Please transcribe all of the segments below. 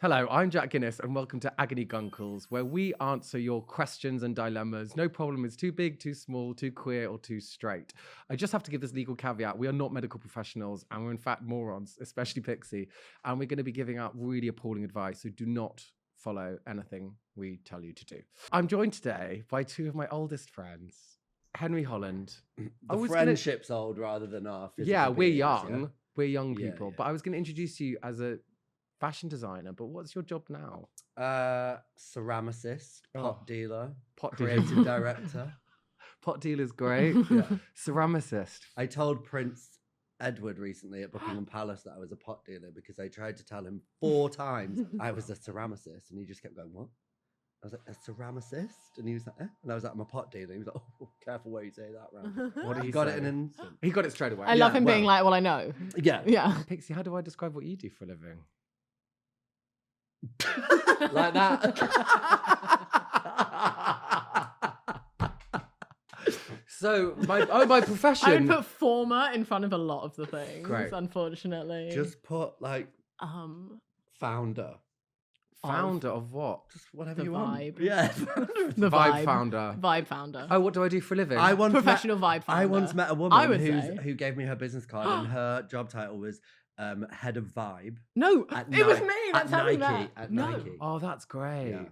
Hello, I'm Jack Guinness and welcome to Agony Guncles, where we answer your questions and dilemmas. No problem is too big, too small, too queer, or too straight. I just have to give this legal caveat. We are not medical professionals and we're in fact morons, especially Pixie. And we're going to be giving out really appalling advice, so do not follow anything we tell you to do. I'm joined today by two of my oldest friends, Henry Holland. The friendship's old rather than our physical Yeah, we're beings, young. yeah? We're young Yeah, people. yeah. But I was going to introduce you as a fashion designer, but what's your job now? Ceramicist, pot dealer, Pot dealer. creative director. Pot dealer's great. Yeah. Ceramicist. I told Prince Edward recently at Buckingham Palace that I was a pot dealer because I tried to tell him 4 times I was a ceramicist, and he just kept going, "What?" I was like, "A ceramicist?" And he was like, "Eh?" And I was like, "I'm a pot dealer." He was like, "Oh, careful where you say that, round." What did he Got say? it in an instant. He got it straight away. I love him being like, well, I know. Yeah. Yeah. Pixie, how do I describe what you do for a living? Like that. So, my profession. I would put former in front of a lot of the things, Great. unfortunately. Just put like founder. Founder of what? Just whatever The you vibe. want. Yeah. The Vibe founder. Vibe founder. Oh, what do I do for a living? I once Professional vibe founder. I once met a I woman would say. who gave me her business card, and her job title was head of vibe No, at it was Ni- me. at That's how we Nike. met. At No. Nike. Oh, that's great. Yeah.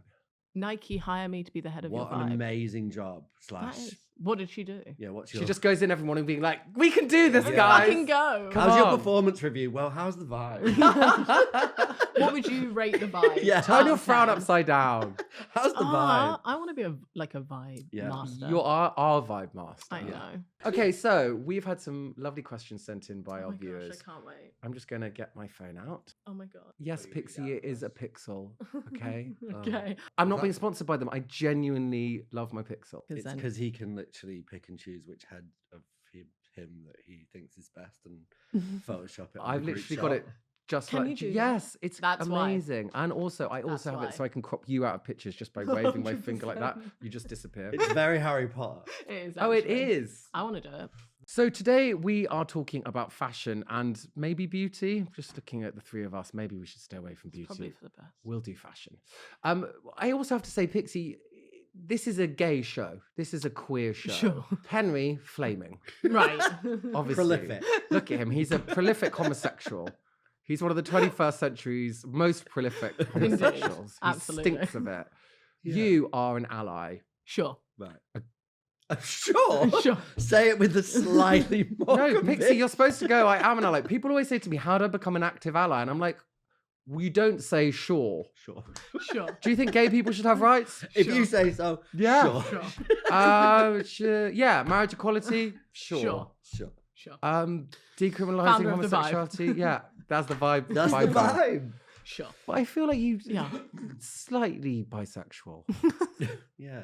Nike hire me to be the head of What your an vibe. amazing job. That Slash. is. What did she do? Yeah. What's She your? just goes in every morning being like, we can do this, Yeah. guys. Fucking go. Come How's your on. performance review? Well, how's the vibe? What would you rate the vibe? Yeah. Turn your out of frown 10? upside down. How's the vibe? I want to be a vibe Yeah. master. You're our vibe master. I know. Okay, so we've had some lovely questions sent in by Oh our my viewers. gosh, I can't wait. I'm just going to get my phone out. Oh my god. Yes, you Pixie, it is a pixel. Okay. Okay. I'm not that- being sponsored by them. I genuinely love my pixel. It's then- because he can literally pick and choose which head of him that he thinks is best and Photoshop it. on I've the group literally shot. got it just Can like you do that? yes, it's That's why. amazing. And also, I That's also have it why. so I can crop you out of pictures just by waving my finger like that. 100%. You just disappear. It's very Harry Potter. It is. Oh, it actually. is. I want to do it. So today we are talking about fashion and maybe beauty. Just looking at the three of us, maybe we should stay away from beauty. Probably for the best. We'll do fashion. I also have to say, Pixie, this is a gay show. This is a queer show. Sure. Henry, flaming. Right. Obviously. Prolific. Look at him. He's a prolific homosexual. He's one of the 21st century's most prolific homosexuals. He Absolutely. stinks of it. Yeah. You are an ally. Sure. Right. Sure. Sure. Say it with a slightly more. No, Pixie, conviction. you're supposed to go, I am an ally. People always say to me, how do I become an active ally? And I'm like, we don't say sure. Sure. Sure. Do you think gay people should have rights? If Sure. you say so. Yeah. Sure. Sure. Yeah, marriage equality? Sure. Sure. Sure. Sure. Decriminalizing Founder of the vibe. homosexuality? Yeah, that's the vibe. That's the vibe. Sure. But I feel like you Yeah. slightly bisexual. Yeah.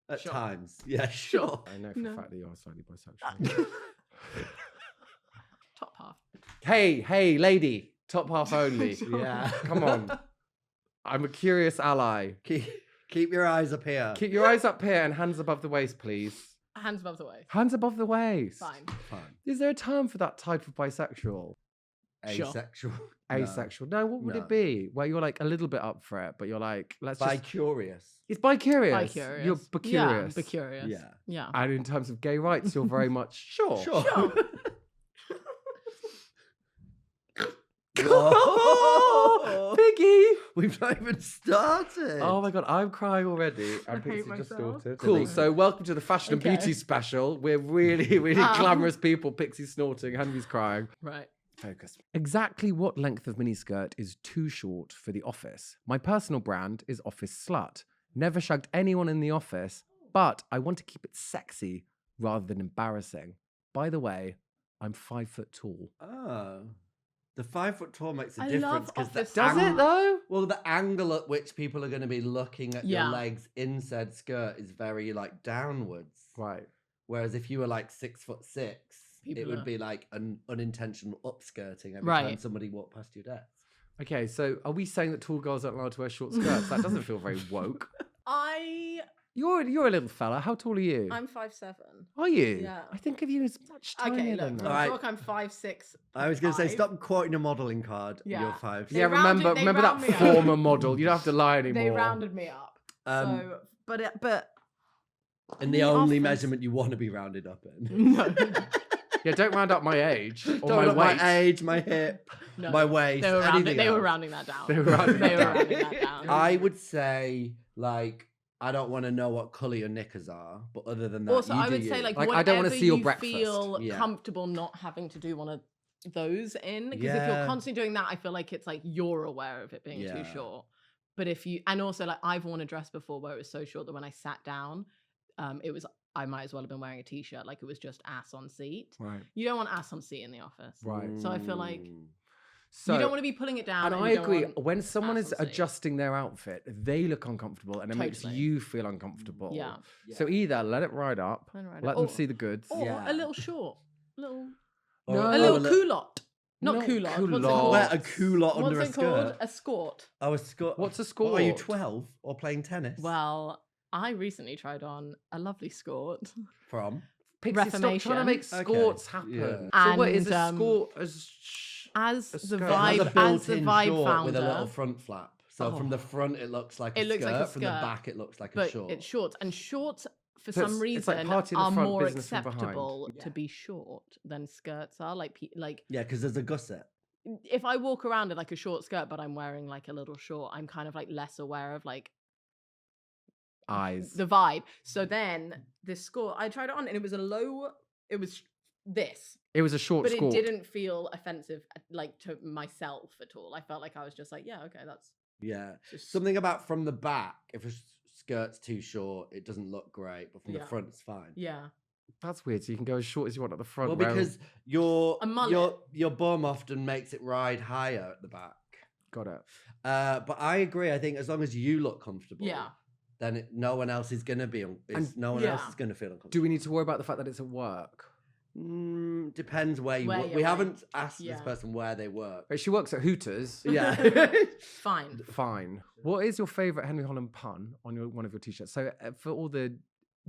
At Sure. times. Yeah, sure. I know for No. a fact that you are slightly bisexual. Top half. Hey, lady, top half only. Yeah. Come on. I'm a curious ally. Keep your eyes up here. Keep your eyes up here and hands above the waist, please. Hands above the waist. Hands above the waist. Fine. Fine. Is there a term for that type of bisexual? Sure. Asexual. Asexual. No, what would No. it be? Where you're like a little bit up for it, but you're like, let's By just. curious. It's bi-curious. Bi-curious. You're bi-curious. Yeah, bi-curious. Yeah. Yeah. And in terms of gay rights, you're very much sure. Sure. Sure. Whoa. Piggy! We've not even started. Oh my god, I'm crying already. I And hate Pixie just myself. snorted. Cool. Delete. So welcome to the fashion and Okay. beauty special. We're really, really Um. glamorous people. Pixie's snorting, Henry's crying. Right. Focus. Exactly what length of miniskirt is too short for the office? My personal brand is Office Slut. Never shagged anyone in the office, but I want to keep it sexy rather than embarrassing. By the way, I'm 5 foot tall. Oh. The 5 foot tall makes a I difference love because office Does it though? Well, the angle at which people are going to be looking at Yeah. your legs in said skirt is very like downwards. Right. Whereas if you were like 6'6", it People would are- be like an unintentional upskirting every time Right. somebody walked past your desk. Okay, so are we saying that tall girls aren't allowed to wear short skirts? That doesn't feel very woke. I You're a little fella. How tall are you? I'm 5'7". Are you? Yeah. I think of you as much tinier Okay, than look, that. New Alright. York, I'm 5'6". I was going to say, 5. stop quoting a modelling card. Yeah. You're 5. They Yeah, rounded- they remember that round me up. former model. You don't have to lie anymore. They rounded me up. So, but And the the only office- measurement you want to be rounded up in. no, Yeah, don't round up my age or Don't my look weight. my age, my hip, no. my waist, They were rounding. anything They were else. rounding that down. They were rounding They that were down. rounding that down. I would say, like, I don't want to know what colour your knickers are, but other than that, Also, you I do would you. say like Like, I whatever don't wanna see your you breakfast. feel Yeah. comfortable not having to do one of those in, because if Yeah. you're constantly doing that, I feel like it's like you're aware of it being Yeah. too short. But if you, and also like I've worn a dress before where it was so short that when I sat down, it was, I might as well have been wearing a t-shirt, like it was just ass on seat. Right. You don't want ass on seat in the office. Right. So I feel like So, you don't want to be pulling it down. and I you don't agree. want When someone ass is on seat. adjusting their outfit, they look uncomfortable and it makes Totally. you feel uncomfortable. Yeah. So either let it ride up, Let it ride let up. them Or- see the goods. Or Yeah. a little short, little No. a little Oh, culotte. Not Not culotte. What's it culotte. called? Wear a culotte What's under a it called? skirt. A skort. Oh, a skirt. What's a What, are you skort? 12 or playing tennis? Well, I recently tried on a lovely skort. From? Pixie, stop trying to Reformation. make Okay. skorts happen. Yeah. So what is a And, skort? As As A the skirt. It has vibe, a as the built-in vibe short founder, with a little front flap. So from Oh. the front, it looks like a It looks skirt. like a From the skirt, back, it looks like a but short. it's shorts, and shorts for So some it's reason like party in the are front, more business from behind. acceptable Yeah. to be short than skirts are. Like Yeah, because there's a gusset. if I walk around in like a short skirt, but I'm wearing like a little short, I'm kind of like less aware of like eyes. the vibe. So then this skort, I tried it on, and it was a low. It was this. It was a short But skort. it didn't feel offensive, like to myself at all. I felt like I was just like, yeah, okay, that's Yeah. just Something about from the back, if a skirt's too short, it doesn't look great. But from the Yeah. front, it's fine. yeah. That's weird. So you can go as short as you want at the front. Well, wearing- because your A mullet. your bum often makes it ride higher at the back. got it. But I agree. I think as long as you look comfortable, Yeah. then no one else is gonna be. And- No one else Yeah. is gonna feel uncomfortable. Do we need to worry about the fact that it's at work? Depends where you Where work. you We work. haven't asked this Yeah. person where they work. Right, she works at Hooters. Yeah. Fine. Fine. What is your favorite Henry Holland pun on one of your t-shirts? So for all the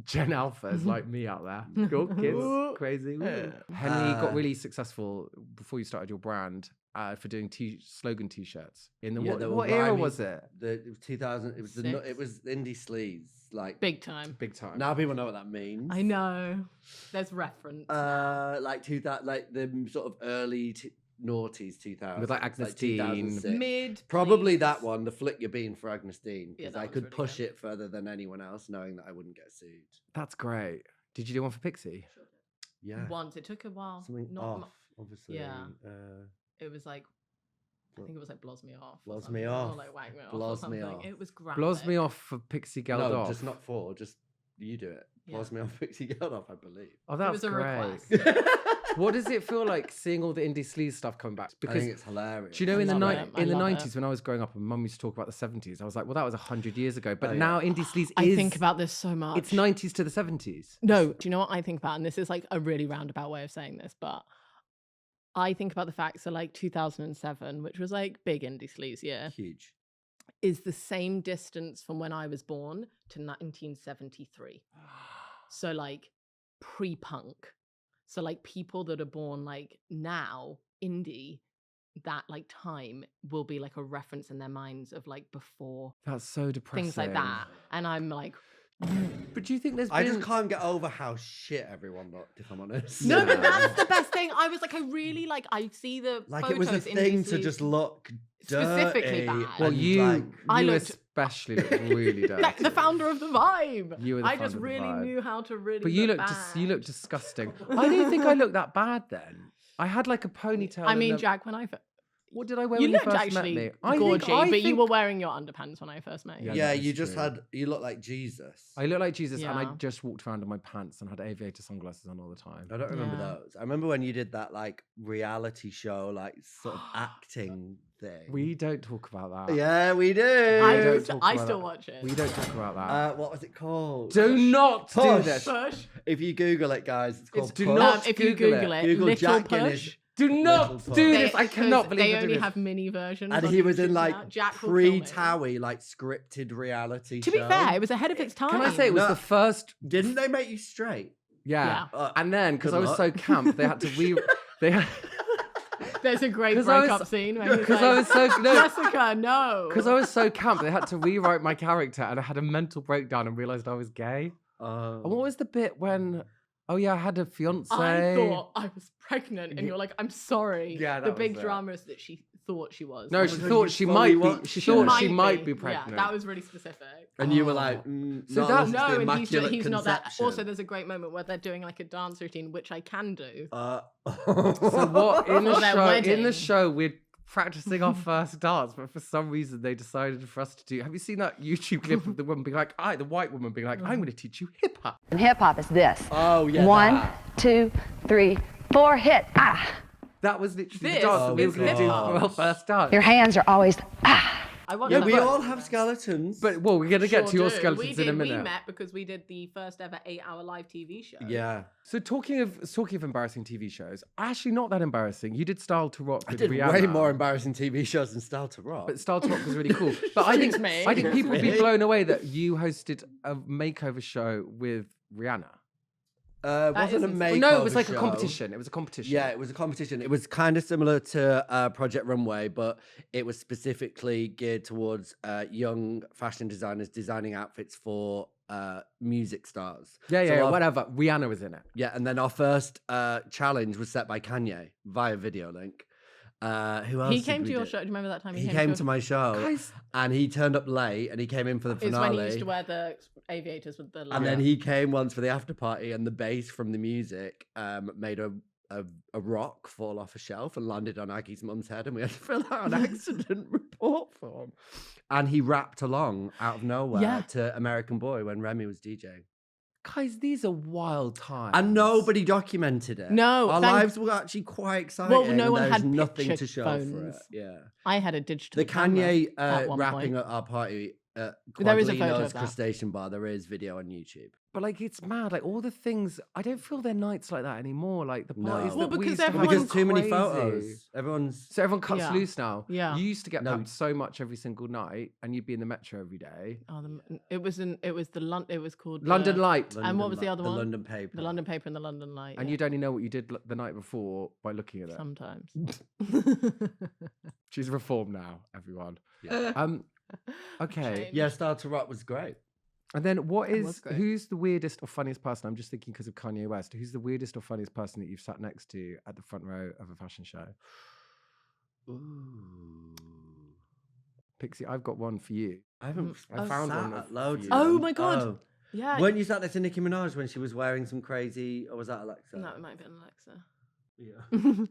Gen Alphas like me out there, your kids, crazy. Woo. Henry got really successful before you started your brand for doing slogan t-shirts. In the Yeah, they were what era rhyming. was it? It was 2000. It was it was Indiesleaze. Like Big time. Big time. now, people know what that means. I know. There's reference. Like 2000, like the sort of early noughties 2000 With, like, Agnes Dean. 2006. Mid. Probably please. that one, the flick your bean for Agnes Dean, Yeah, because that I was could really push good. it further than anyone else, knowing that I wouldn't get sued. That's great. Did you do one for Pixie? Yeah, Once. It took a while. something Not off, mu- obviously. Yeah. It was like, I think it was like blows me off. or Blows something, me or off. like whack me off. Blows or me something. off. It was graphic. Blows me off for Pixie Geldof. No, just not for. Just you do it. Yeah. Blows me off, Pixie Geldof, I believe. Oh, It that's was a great. request. What does it feel like seeing all the Indiesleaze stuff coming back? I Because think it's hilarious. do you know I in the love ni- it. I in the love it. 90s when I was growing up and mum used to talk about the 70s, I was like, well, that was 100 years ago. But Oh, yeah. now Indiesleaze I is think about this so much. it's 90s to the 70s. No, do you know what I think about? And this is like a really roundabout way of saying this, but I think about the fact that like 2007, which was like big Indiesleaze year, Huge. is the same distance from when I was born to 1973. So like pre-punk. So like people that are born like now, indie, that like time will be like a reference in their minds of like before That's so depressing. things like that. And I'm like, But do you think there's I been... just can't get over how shit everyone looked, if I'm honest. no, but Yeah. that's the best thing. I was like, I really like, I see the Like photos it was a in thing these to just look specifically dirty bad. Well, and, you, like, I you looked- especially look really dirty. like the founder of the vibe. You were the I just founder of the really vibe. knew how to really. But you look look you bad. look disgusting. I didn't think I looked that bad then. I had like a ponytail. I and mean, a- Jack, when what did I wear you when you looked first actually met me? gorgy, but you were think- wearing your underpants when I first met you. Yeah, yeah, that is you just true. you look like Jesus. I look like Jesus, and I Yeah. just walked around in my pants and had aviator sunglasses on all the time. I don't remember Yeah. those. I remember when you did that like reality show, like sort of acting thing. We don't talk about that. Yeah, we do. don't talk I about still that. watch it. We don't talk about that. What was it called? Do not do Push. this. Push. If you Google it, guys, it's called do Push. not If you Google Google it. it, Google little Jack push. Guinness. Do not Little do Pug. this. I cannot believe they you're doing only this. have mini versions. And on he was in YouTube like now. Jack will kill me. pre-Towie, like scripted reality To show. be fair, it was ahead of its time. Can I say it was No. the first? Didn't they make you straight? Yeah. Yeah. And then because Good I was luck. so camp, they had to they had. There's a great 'Cause I was- breakup scene where he's Because like, I was so no. Jessica, no. Because I was so camp, they had to rewrite my character, and I had a mental breakdown and realized I was gay. And what was the bit when? Oh yeah, I had a fiance. I thought I was pregnant, and you're like, I'm sorry. Yeah, the that big was it. drama is that she thought she was. No, Oh she my God, thought you she fully might be. watched She it. thought she might be pregnant. Yeah, that was really specific. And you were Oh. like, So not that- unless it's No, the and Immaculate he's not that. Conception. Also, there's a great moment where they're doing like a dance routine, which I can do. So what in the For their show? In the wedding. show, we're practicing our first dance, but for some reason they decided for us to do. Have you seen that YouTube clip of the woman being like, the white woman being like, I'm going to teach you hip hop. And hip hop is this. Oh yeah. 1, that. 2, 3, 4, hit. Ah. That was literally This the dance that we were is going to do for hip-hop. our first dance. Your hands are always ah. I watched Yeah, that we first. all have skeletons. But well, we're going to get to Sure your do. skeletons we in a did, minute. We met because we did the first ever 8-hour live TV show. yeah, So talking of embarrassing TV shows, actually not that embarrassing. You did Style to Rock I with did Rihanna. way more embarrassing TV shows than Style to Rock. But Style to Rock was really cool. But I think Excuse me. I think people would be Excuse me. blown away that you hosted a makeover show with Rihanna. It wasn't a isn't- makeover No, it was like a show. competition. It was a competition. Yeah, it was a competition. It was kind of similar to Project Runway, but it was specifically geared towards young fashion designers designing outfits for music stars. Yeah, So yeah, our- whatever. Rihanna was in it. Yeah, and then our first challenge was set by Kanye via video link. Who else? He did came we to your do? show. Do you remember that time He came to your my show, Guys, and he turned up late, and he came in for the It's finale. when he used to wear the aviators with the. And then he came once for the after party, and the bass from the music made a rock fall off a shelf and landed on Aggie's mum's head, and we had to fill out an accident report form. And he rapped along out of nowhere Yeah. to American Boy when Remy was DJing. guys, these are wild times. And nobody documented it. No, our thank- lives were actually quite exciting. Well, no and one there's had nothing picture to show for it. phones. Yeah. I had a digital. The camera Kanye at one rapping point. at our party at There is a photo Quadlino's of that. Crustacean Bar. There is video on YouTube. But like, it's mad. Like all the things, I don't feel their nights like that anymore. Like the No. parties Well, that we because used to have everyone's Because too many crazy. photos. Everyone's So everyone cuts Yeah. loose now. Yeah. You used to get No. papped so much every single night, and you'd be in the metro every day. Oh, it was the London. It was called London the, Light. And what was the other The one? London Paper. The London Paper and the London Light. And yeah. you'd only know what you did the night before by looking at it. Sometimes. She's reformed now, everyone. Yeah. Okay. Change. Yeah, Style to Rock was great. And then what That was is great. who's the weirdest or funniest person? I'm just thinking because of Kanye West. Who's the weirdest or funniest person that you've sat next to at the front row of a fashion show? Ooh. Pixie, I've got one for you. I haven't I found sat one at for loads. you. of Oh them. my God. Oh. Yeah. Weren't you sat next to Nicki Minaj when she was wearing some crazy, or was that Alexa? No, it might have been Alexa. Yeah.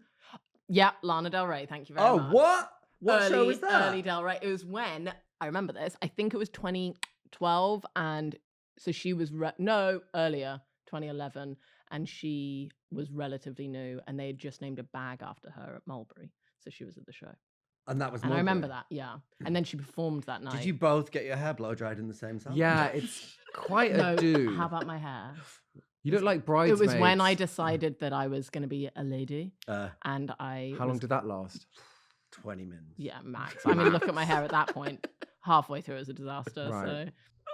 Yeah, Lana Del Rey. Thank you very Oh, much. what? What early, show was that? Early Del Rey. It was when I remember this. I think it was 2012, and so she was earlier 2011, and she was relatively new, and they had just named a bag after her at Mulberry, so she was at the show. And that was. And I remember Mulberry. that, yeah. And then she performed that night. Did you both get your hair blow dried in the same time? Yeah, it's quite No, a do. how about my hair? You look like It bridesmaids. was when I decided that I was going to be a lady, Uh, and I. How long was- did that last? 20 minutes. Yeah, max. I mean, look at my hair at that point. Halfway through, it was a disaster. Right.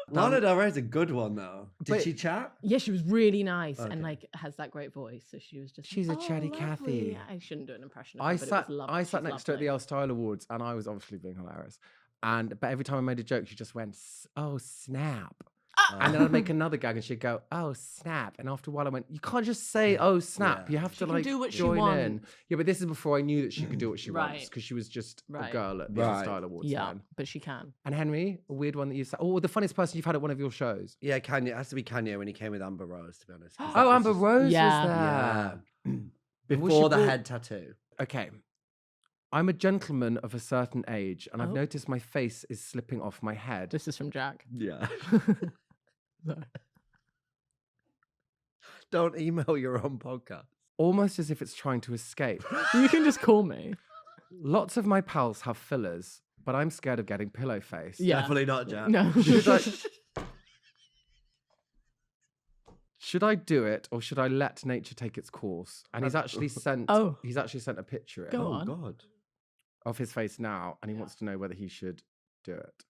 So Lana Del Rey's a good one though. Did But- she chat? yeah, she was really nice Okay. and like has that great voice. So she was just. She's a "Oh, chatty lovely." Cathy. I shouldn't do an impression. Of I her, but sat it was I sat she's next to her at the lovely. Elle Style Awards, and I was obviously being hilarious. But every time I made a joke, she just went, "Oh snap." And then I'd make another gag and she'd go, "Oh, snap." And after a while I went, "You can't just say, oh, snap. Yeah. You have She to can like do what she join in." wants. Yeah, but this is before I knew that she could do what she wants Right. because she was just a Right. girl at the Right. Style Awards Yeah, then. but she can. And Henry, a weird one that you've or the funniest person you've had at one of your shows. Yeah, Kanye. It has to be Kanye when he came with Amber Rose, to be honest. 'cause that Oh, was Amber just- Rose Yeah. was Yeah. there. Before the brought- head tattoo. Okay. I'm a gentleman of a certain age, and I've Oh. noticed my face is slipping off my head. This is from Jack. Yeah. Sorry. Don't email your own podcast. Almost as if it's trying to escape. You can just call me. Lots of my pals have fillers, but I'm scared of getting pillow face. Yeah. Definitely not Jack. No. Should Should I do it or should I let nature take its course? And he's actually sent. Oh. He's actually sent a picture in Go Oh on. God. of his face now, and he wants to know whether he should do it.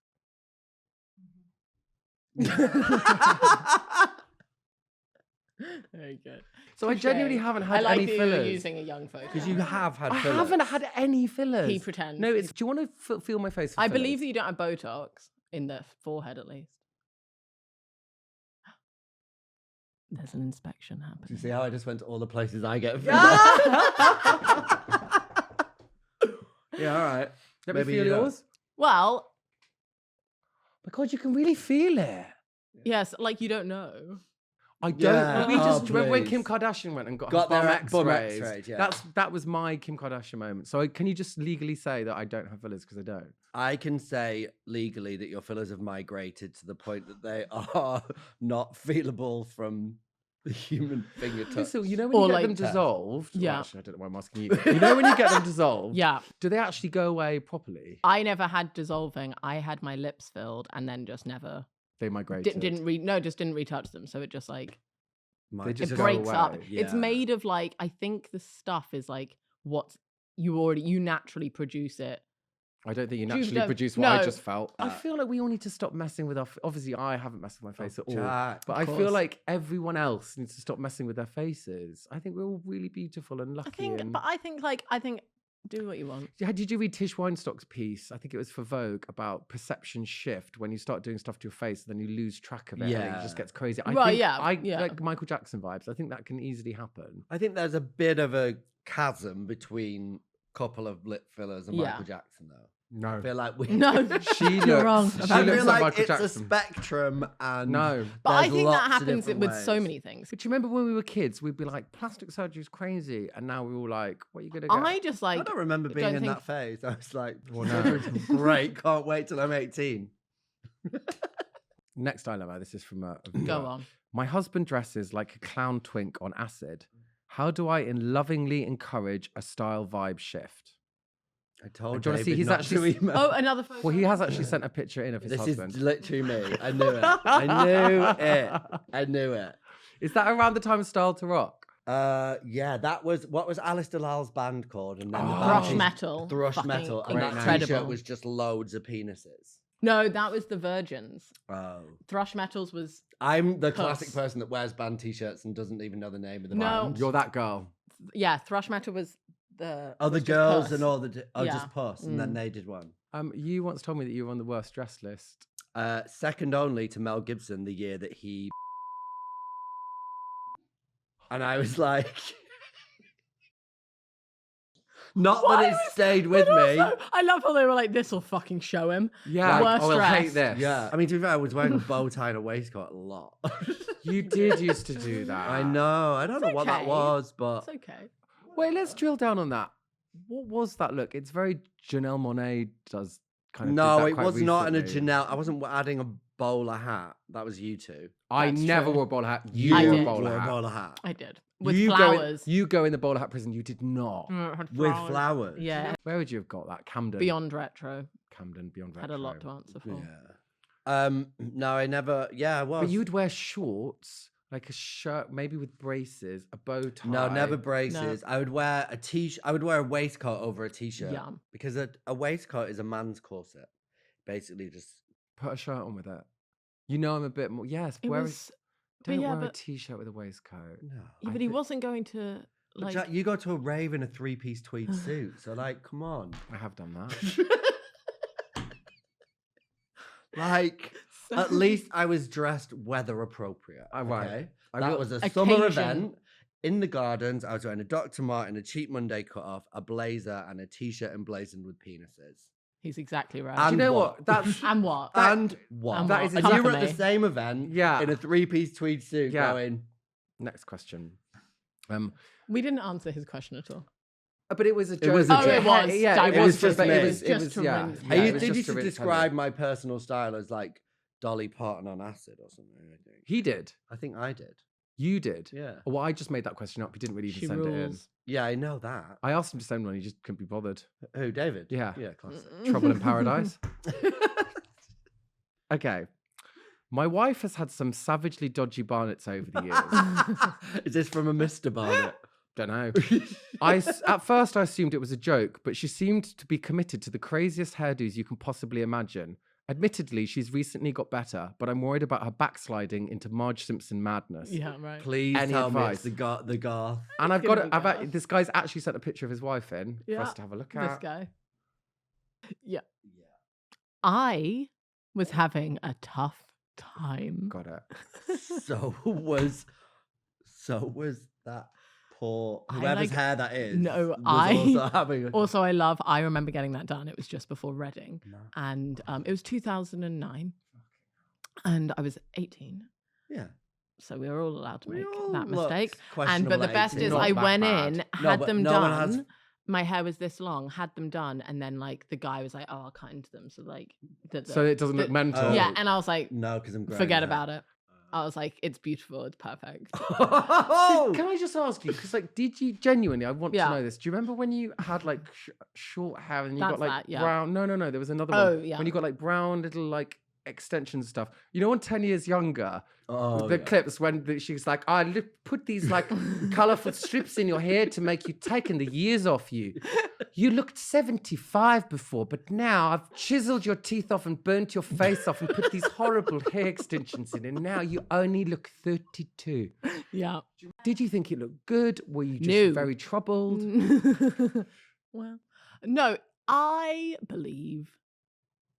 Very good. So I genuinely Touche. haven't I had like any that you're fillers. using a young photo. Because you have had I fillers. haven't had any fillers. He pretends. No, it's. Do you want to feel my face? For I believe fillers? that you don't have Botox in the forehead, at least. There's an inspection Do you happening. see how I just went to all the places I get fillers? Yeah, all right. Let Maybe me feel you don't. yours. Well, My God, you can really feel it. yes, like you don't know. I don't. Yeah. We Oh, just remember when please. Kim Kardashian went and got Got her their bum bum X-rays. X-rayed, yeah. That was my Kim Kardashian moment. So can you just legally say that I don't have fillers because I don't? I can say legally that your fillers have migrated to the point that they are not feelable from the human fingertips. So you know when Or you get like them test. dissolved. Well, Yeah. actually, I don't know why I'm asking you. You know when you get them dissolved. Yeah, Do they actually go away properly? I never had dissolving. I had my lips filled and then just never They migrated. didn't retouch them. So it just like Might They it just just go breaks up. away. It's Yeah. made of like, I think the stuff is like what you naturally produce it. I don't think you Juice naturally don't- produce what I no. just felt. I feel like we all need to stop messing with our. Obviously, I haven't messed with my face at all. Jack, But of I feel course. like everyone else needs to stop messing with their faces. I think we're all really beautiful and lucky. I think do what you want. Did you read Tish Weinstock's piece? I think it was for Vogue about perception shift when you start doing stuff to your face, then you lose track of it and it Yeah. just gets crazy. I Well, think yeah. like Michael Jackson vibes. I think that can easily happen. I think there's a bit of a chasm between a couple of lip fillers and Yeah. Michael Jackson, though. No, I feel like we. No, she you're looks. wrong. She about I that. looks feel like like Michael it's a Jackson. spectrum, and No. But I there's think lots that of happens different with so ways. many things. But do you remember when we were kids? We'd be like, plastic surgery is crazy, and now we're all like, what are you gonna get? I just I like don't remember being don't in think- that phase. I was like, Well, no. great, can't wait till I'm 18. Next dilemma. This is from a go viewer. on. My husband dresses like a clown twink on acid. How do I lovingly encourage a style vibe shift? I told do you wanna see David he's not actually to email. Oh, another photo. Well, he has actually sent a picture in of his This husband. is literally me. I knew it. I knew it. I knew it. Is that around the time of Style to Rock? Yeah, that was what was Alice Delal's band called, and then the Oh. band Thrush was metal. Thrush Fucking metal, and that incredible. t-shirt was just loads of penises. No, that was the Virgins. Oh, Thrush metals was I'm the classic Cuss. person that wears band t-shirts and doesn't even know the name of the No. band. You're that girl. thrush metal was the Oh, the was just girls Cuss. and all the Yeah. just Puss, and then Mm. they did one. You once told me that you were on the worst dress list. Second only to Mel Gibson the year that he. And I was like, not Why that it was- stayed with but me. also, I love how they were like, "This will fucking show him." Yeah. Worst Oh, I'll hate dress. this. Yeah, I mean, to be fair, I was wearing a bow tie and a waistcoat a lot. You did used to do that. I know. I don't know what that okay. was, but It's okay. Wait, let's drill down on that. What was that look? It's very Janelle Monáe does kind of. did no, that it quite was not in a recently. Janelle. I wasn't adding a bowler hat. That was you two. I That's never true. wore a bowler hat. You I wore a did. bowler wore a hat. bowler hat I did with you flowers. go in the bowler hat prison. You did not. It had with flowers. Yeah, Where would you have got that? Camden. beyond retro. Camden, beyond. Had a lot to Retro. answer for. Yeah. No, I never. Yeah, I was. But you'd wear shorts, like a shirt, maybe with braces, a bow tie. No, never braces. I would wear a t-shirt. I would wear a waistcoat over a t-shirt. Yum. Because a waistcoat is a man's corset. Basically, just Put a shirt on with it. You know I'm a bit more. Yes, It wear was. but don't yeah, wear a but, t-shirt with a waistcoat. no. yeah, I but he thi- wasn't going to But like. Jack, you go to a rave in a three-piece tweed suit, so like, come on. I have done that. Like, at least I was dressed weather appropriate. Right. Okay? I That will- was a summer Occasion. event in the gardens. I was wearing a Dr. Martin, a cheap Monday cut-off, a blazer, and a t-shirt emblazoned with penises. He's exactly right. Do you And know what? what? That's and what? And what? and that what? is And Come you were for at the me. same event Yeah. in a three-piece tweed suit Yeah. going, next question. We didn't answer his question at all. But it was a joke. It was a Oh, it joke. was. Yeah, That it was was just. just It me. was. It Just was. to Yeah. rinse- yeah, Are it you, was did you just to just rinse describe Henry. my personal style as like Dolly Parton on acid or something? I think. He did. I think I did. You did. Yeah. Well, I just made that question up. He didn't really even She send it in. rules. Yeah, I know that. I asked him to send one. He just couldn't be bothered. Who, David? Yeah. Yeah, classic. Trouble in Paradise. Okay. My wife has had some savagely dodgy Barnets over the years. Is this from a Mr. Barnett? Don't know. At first, I assumed it was a joke, but she seemed to be committed to the craziest hairdos you can possibly imagine. Admittedly, she's recently got better, but I'm worried about her backsliding into Marge Simpson madness. Yeah, right. Please Any tell advice? me it's the Garth. And I've Gonna got be it. Garth. This guy's actually sent a picture of his wife in for Yeah, us to have a look This at. guy. Yeah. I was having a tough time. Got it. So was that poor I whoever's like- hair that is. No, was I- also having a Also, I remember getting that done. It was just before Reading. No. And it was 2009. And I was 18. Yeah. So we were all allowed to We make all that looked mistake. But questionable the at best 18. is Not I that went bad. in, No, had but them no one done. has- My hair was this long, had them done, and then like the guy was like, "Oh, I'll cut into them." So like, So it doesn't look mental. yeah, and I was like, No, because I'm growing "Forget hair. about it." I was like, "It's beautiful, it's perfect." Oh! Can I just ask you? Because like, did you genuinely? I want Yeah. to know this. Do you remember when you had like short hair and you got That's like that, yeah. brown? No. There was another Oh, one. yeah. When you got like brown little like extensions and stuff. You know, when 10 years younger, Oh, the yeah. clips when she's like, I put these like colorful strips in your hair to make you taking the years off you. You looked 75 before, but now I've chiseled your teeth off and burnt your face off and put these horrible hair extensions in, and now you only look 32. Yeah. Did you think it looked good? Were you just No. very troubled? Well, no, I believe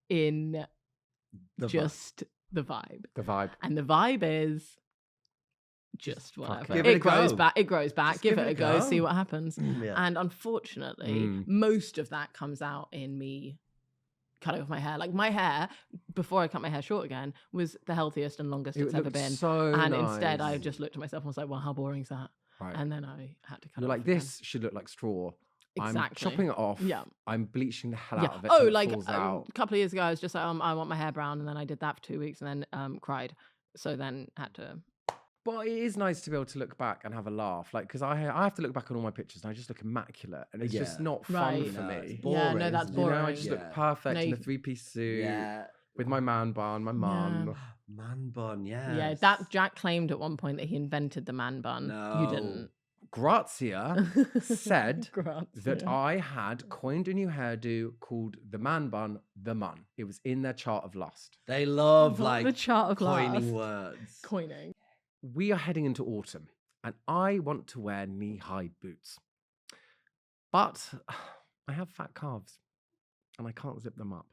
in The just the vibe. The vibe. And the vibe is just fuck whatever. it. Give it a grows go. back. It grows back. Just Give it a go. See go. what happens. Yeah. And unfortunately, Mm. most of that comes out in me cutting off my hair. Like my hair, before I cut my hair short again, was the healthiest and longest it's ever looked been. so And instead, I nice. just looked at myself and was like, "Well, how boring is that?" Right. And then I had to cut. You're it like, off again. this should look like straw. I'm Exactly. chopping it off. Yeah. I'm bleaching the hell Yeah. out of it. Oh, till it like falls a out. couple of years ago, I was just like, I want my hair brown, and then I did that for 2 weeks, and then cried. So then had to. But it is nice to be able to look back and have a laugh. Like, because I have to look back on all my pictures and I just look immaculate. And it's just Yeah. not fun Right. for No, me. it's Yeah, no, boring, that's isn't it? You know, I boring. just Yeah. look perfect No, in you- a three-piece suit Yeah. with my man bun, my mum. Man bun, yeah. Yeah, that Jack claimed at one point that he invented the man bun. No. You didn't. Grazia said Grazia. that I had coined a new hairdo called the man bun, the mun. It was in their chart of lust. They love What, like the chart of coining lust? words. Coining. We are heading into autumn and I want to wear knee-high boots. But I have fat calves and I can't zip them up.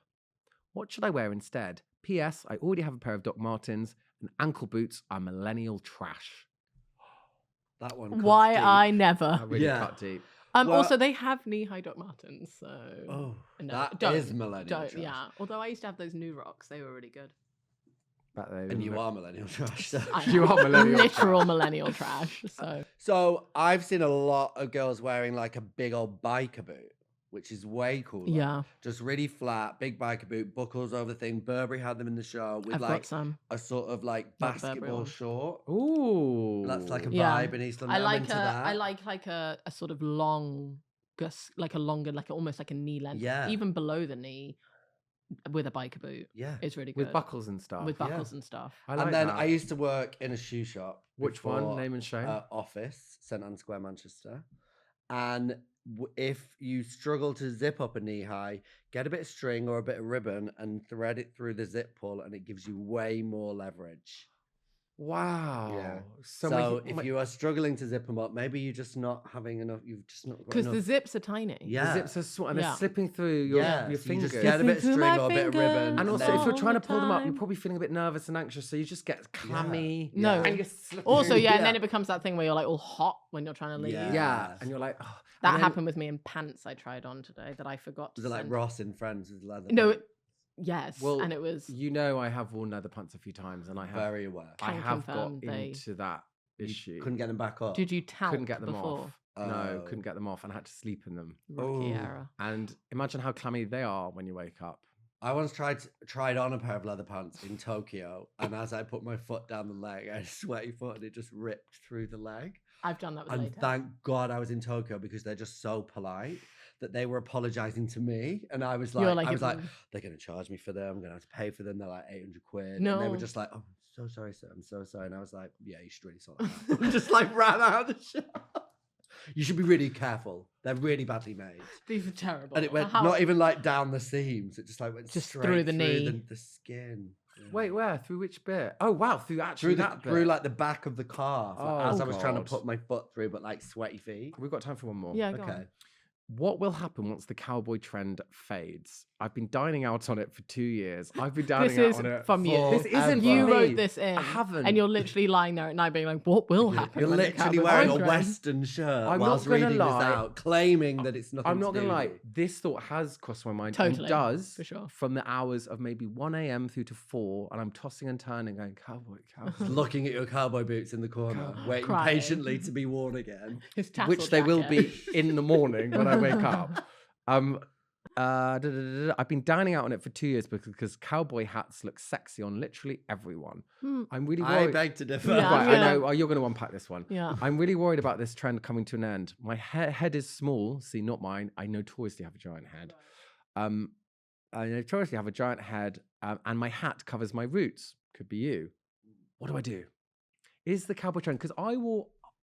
What should I wear instead? P.S. I already have a pair of Doc Martens and ankle boots are millennial trash. That one. cuts Why deep. I never. I really Yeah. cut deep. Well- Also, they have knee-high Doc Martens, so. Oh, No, that don't- is millennial Don't, trash. yeah. Although I used to have those new rocks, they were really good. Back there, And didn't you it? are millennial trash. So. I You am are millennial literal trash. millennial trash. So So I've seen a lot of girls wearing like a big old biker boot, which is way cooler. yeah, Just really flat, big biker boot, buckles over the thing. Burberry had them in the show with I've got like some. a sort of like Not Burberry basketball ones. short. Ooh. That's like a Yeah. vibe in East London. I I'm like into a, that. I like a sort of long, like a longer, like almost like a knee length. Yeah. Even below the knee, with a biker boot, Yeah. is really good. with buckles and stuff. With yeah. buckles and stuff. I like And then that. I used to work in a shoe shop. Which one? before, Name and shame. Office, St Anne Square, Manchester. And if you struggle to zip up a knee high, get a bit of string or a bit of ribbon and thread it through the zip pull, and it gives you way more leverage. Wow. Yeah. So, So if you are struggling to zip them up, maybe you're just not having enough. You've just not got Because enough. the zips are tiny. Yeah. the zips are and they're Yeah. slipping through your Yeah, your so you fingers. just get a bit of Slipping through string my or a bit of ribbon, fingers. And also, then- if you're all trying to the pull them up, you're time. probably feeling a bit nervous and anxious, so you just get clammy. No. And you're slipping. Also, yeah, and then Yeah. it becomes that thing where you're like all hot when you're trying to leave. Yeah. Yeah, and you're like, oh. That and then- happened with me in pants I tried on today that I forgot to Was it like send. Ross in Friends with leather? No, pants? yes, Well, and it was You know, I have worn leather pants a few times, and I have very aware. I Can have got confirm they- into that You issue. couldn't get them back up. Did you talc Couldn't get them before? off. No, Oh. couldn't get them off, and I had to sleep in them. Rookie Oh. error. And imagine how clammy they are when you wake up. I once tried on a pair of leather pants in Tokyo, and as I put my foot down the leg, I had a sweaty foot, and it just ripped through the leg. I've done that with And latex. thank God I was in Tokyo because they're just so polite. that they were apologizing to me, and I was You're like, like, they're gonna charge me for them. I'm gonna have to pay for them. They're like 800 quid. No. And they were just like, oh, I'm so sorry, sir. I'm so sorry. And I was like, yeah, you should really sort that out. Just like ran out of the shop. You should be really careful. They're really badly made. These are terrible. And it went not even like down the seams. It just like went Just straight through the knee. the skin. Yeah. Wait, where? Through which bit? Oh wow, through actually that bit. Through like the back of the calf, like, as I was trying to God. put my foot through, but like sweaty feet. We've got time for one more. Yeah, go Okay. on. What will happen once the cowboy trend fades? I've been dining out on it for 2 years. I've been dining This out is on it. from you. This isn't You me. wrote this in. I haven't. And you're literally lying there at night being like, what will happen? You're when the literally cowboy wearing a trend? Western shirt I'm whilst not gonna reading lie. this out, claiming that it's nothing I'm not to gonna do lie. with you. This thought has crossed my mind. Totally, And does for sure. from the hours of maybe 1 a.m. through to 4, and I'm tossing and turning, going cowboy, cowboy. Looking at your cowboy boots in the corner, waiting Crying. patiently to be worn again. His tassel Which they will be jacket. in the morning when I wake up. I've been dining out on it for 2 years because cowboy hats look sexy on literally everyone. I'm really I worried. beg to differ. Yeah, Right, yeah. I know. Oh, you're going to unpack this one. Yeah. I'm really worried about this trend coming to an end. My head is small. See, not mine. I notoriously have a giant head. I notoriously have a giant head, and my hat covers my roots. Could be you. What do I do? Is the cowboy trend? Because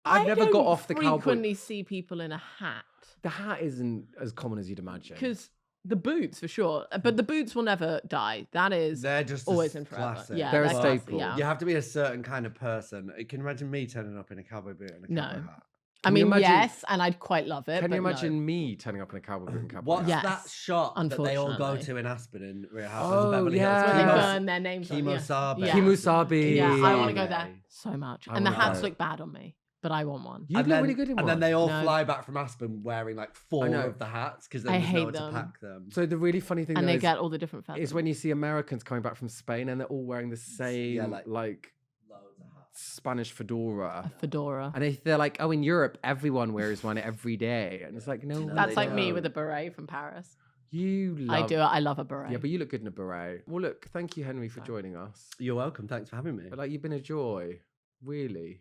I've never got off the I cowboy. frequently see people in a hat. The hat isn't as common as you'd imagine. Because the boots, for sure. But the boots will never die. That is They're just always a in forever. classic. Yeah, They're a classic, staple. yeah. You have to be a certain kind of person. You can imagine me turning up in a cowboy boot and a No. cowboy hat. I Can you mean, imagine- yes, and I'd quite love it. Can you but no. imagine me turning up in a cowboy boot and cowboy What's hat? Yes, that shot that they all go unfortunately. to in Aspen in Real Housewives of Oh, Beverly yeah. Hills? When they Kimo- burn their names on Kimo yeah. Sabe. Yeah. Kimusabi. Yeah, I want to go Sabe. there so much. I And the wanna hats go. look bad on me, but I want one. You And look then, really good in and one. then they all No. fly back from Aspen wearing like 4 know. of the hats because I there's hate nowhere to them. pack them. So the really funny thing And though they is, get all the different feathers. is when you see Americans coming back from Spain and they're all wearing the same like- like Loads of hats. Spanish fedora. a fedora. And they're like, oh, in Europe, everyone wears one every day. And it's like, no, No, That's they like me don't. with a beret from Paris. you love I do. I love a beret. Yeah, but you look good in a beret. Well, look, thank you, Henry, for joining us. You're welcome. Thanks for having me. But like, you've been a joy. Really.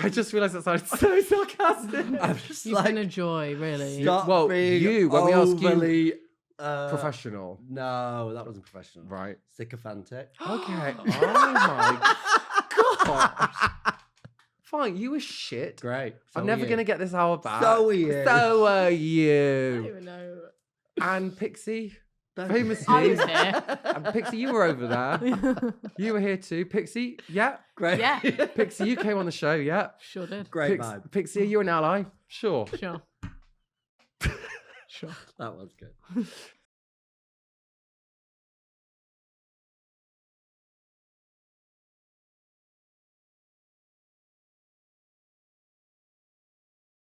I just realised that sounded so sarcastic. I'm just You've like, been a joy, really. stop Well, being you, when we ask you- overly, Professional. No, that wasn't professional. Right. Sycophantic. Okay. Oh my gosh. Fine, you were shit. Great. So I'm are never you. going to get this hour back. So are you. So are I don't you. even know. And Pixie, Don't- famously. I was here. And Pixie, you were over there. You were here too. Pixie, yeah. Great. Yeah. Pixie, you came on the show, yeah. Sure did. Great vibe. Pixie, are you an ally? Sure. Sure. Sure. That was good.